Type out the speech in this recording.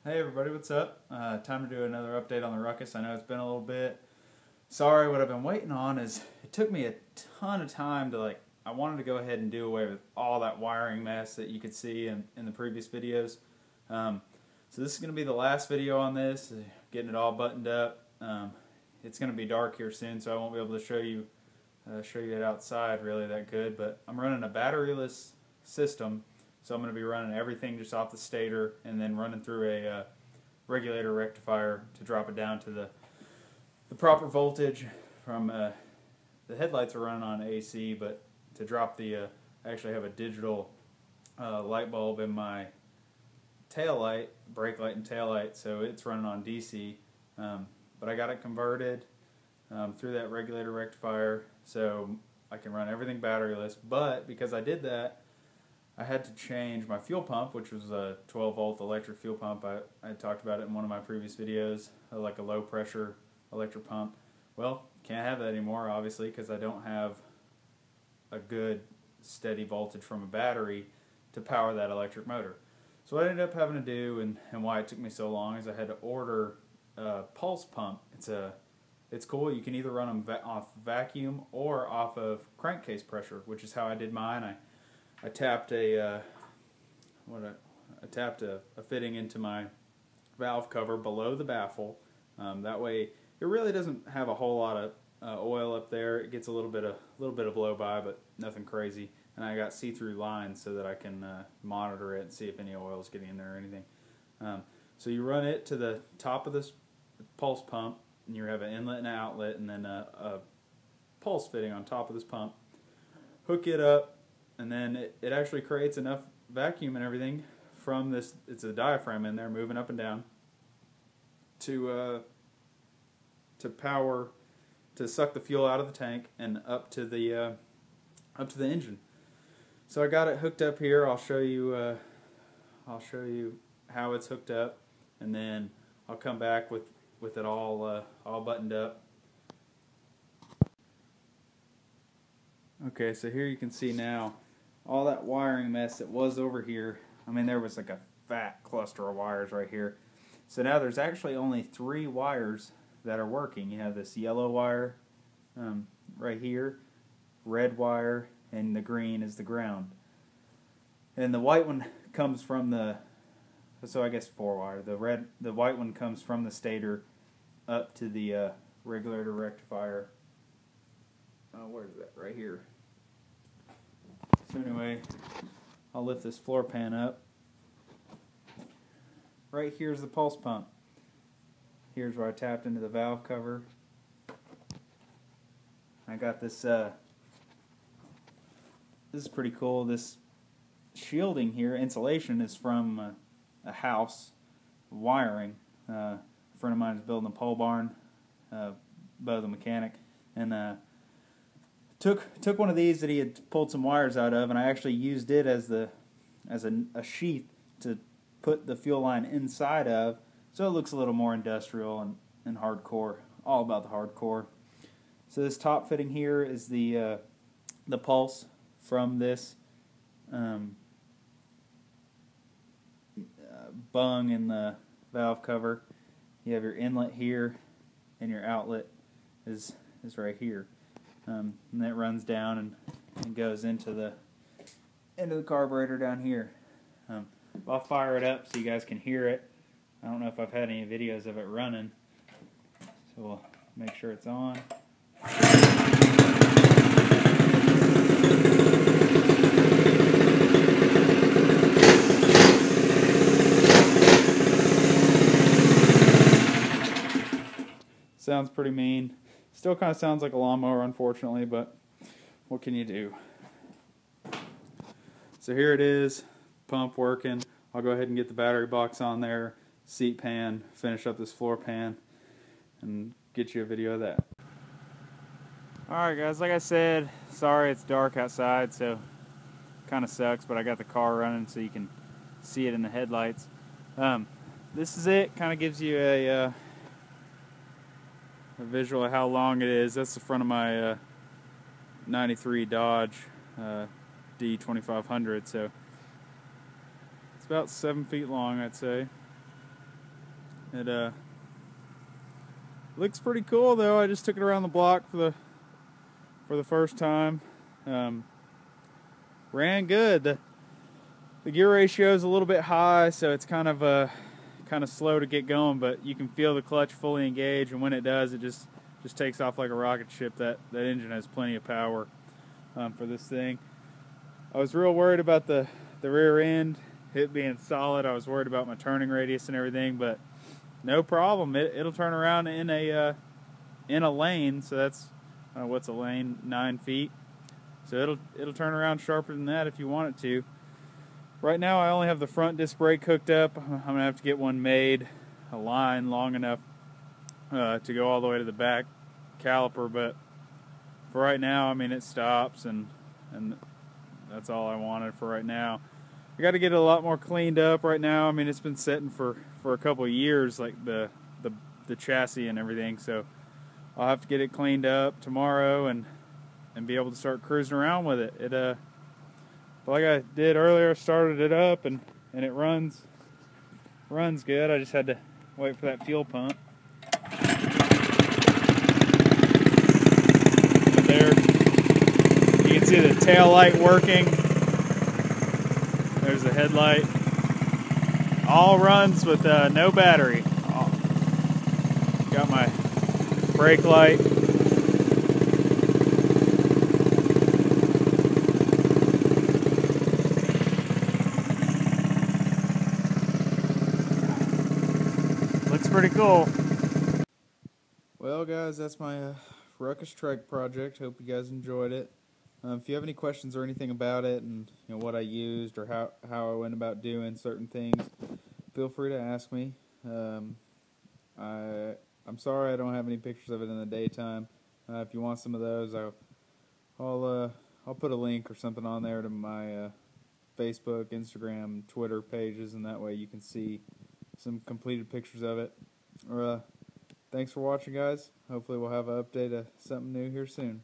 Hey everybody, what's up? Time to do another update on the Ruckus. I know it's been a little bit. Sorry, what I've been waiting on is it took me a ton of time to I wanted to go ahead and do away with all that wiring mess that you could see in the previous videos. So this is going to be the last video on this, getting it all buttoned up. It's going to be dark here soon, so I won't be able to show you it outside really that good, but I'm running a batteryless system. So I'm going to be running everything just off the stator and then running through a regulator rectifier to drop it down to the proper voltage. From the headlights are running on AC, but to drop the I actually have a digital light bulb in my tail light, brake light and tail light, so it's running on DC. But I got it converted through that regulator rectifier, so I can run everything batteryless. But because I did that, I had to change my fuel pump, which was a 12-volt electric fuel pump. I talked about it in one of my previous videos, like a low-pressure electric pump. Well, can't have that anymore, obviously, because I don't have a good steady voltage from a battery to power that electric motor. So what I ended up having to do, and why it took me so long, is I had to order a pulse pump. It's cool. You can either run them off vacuum or off of crankcase pressure, which is how I did mine. I tapped a fitting into my valve cover below the baffle. That way, it really doesn't have a whole lot of oil up there. It gets a little bit of blow by, but nothing crazy. And I got see-through lines so that I can monitor it and see if any oil is getting in there or anything. So you run it to the top of this pulse pump, and you have an inlet and an outlet, and then a pulse fitting on top of this pump. Hook it up. And then it actually creates enough vacuum and everything from this. It's a diaphragm in there moving up and down to power, to suck the fuel out of the tank and up to the engine. So I got it hooked up here. I'll show you how it's hooked up, and then I'll come back with it all buttoned up. Okay, so here you can see now all that wiring mess that was over here. I mean, there was like a fat cluster of wires right here. So now there's actually only 3 wires that are working. You have this yellow wire right here, red wire, and the green is the ground. And the white one comes from so I guess 4 wire. The white one comes from the stator up to the regulator rectifier. Where is that? Right here. So anyway, I'll lift this floor pan up. Right here's the pulse pump. Here's where I tapped into the valve cover. I got this, this is pretty cool. This shielding here, insulation, is from a house wiring. A friend of mine is building a pole barn, Bo the mechanic, and took one of these that he had pulled some wires out of, and I actually used it as a sheath to put the fuel line inside of, so it looks a little more industrial and hardcore, all about the hardcore. So this top fitting here is the pulse from this bung in the valve cover. You have your inlet here, and your outlet is right here. And that runs down and goes into the carburetor down here. I'll fire it up so you guys can hear it. I don't know if I've had any videos of it running, so we'll make sure it's on. Sounds pretty mean. Still kind of sounds like a lawnmower, unfortunately, but what can you do? So here it is, pump working. I'll go ahead and get the battery box on there, seat pan, finish up this floor pan, and get you a video of that. Alright guys, like I said, sorry it's dark outside, so kind of sucks, but I got the car running so you can see it in the headlights. This is it, kind of gives you a visual of how long it is. That's the front of my 93 Dodge D2500, so it's about 7 feet long, I'd say. It looks pretty cool though. I just took it around the block for the first time. Ran good. The gear ratio is a little bit high, so it's kind of slow to get going, but you can feel the clutch fully engaged, and when it does, it just takes off like a rocket ship. That engine has plenty of power for this thing. I was real worried about the rear end, it being solid. I was worried about my turning radius and everything, but no problem. It'll turn around in a lane. So that's what's a lane? 9 feet. So it'll turn around sharper than that if you want it to. Right now I only have the front disc brake hooked up. I'm gonna have to get one made, a line long enough to go all the way to the back caliper. But for right now, I mean, it stops, and that's all I wanted for right now. I got to get it a lot more cleaned up right now. I mean, it's been sitting for a couple of years, like the chassis and everything. So I'll have to get it cleaned up tomorrow and be able to start cruising around with it. It like I did earlier, started it up and it runs good. I just had to wait for that fuel pump. But there, you can see the tail light working. There's the headlight. All runs with no battery. Got my brake light. Looks pretty cool. Well, guys, that's my Ruckus Trike project. Hope you guys enjoyed it. If you have any questions or anything about it, and what I used or how I went about doing certain things, feel free to ask me. I'm sorry I don't have any pictures of it in the daytime. If you want some of those, I'll put a link or something on there to my Facebook, Instagram, Twitter pages, and that way you can see some completed pictures of it. Thanks for watching, guys. Hopefully we'll have an update of something new here soon.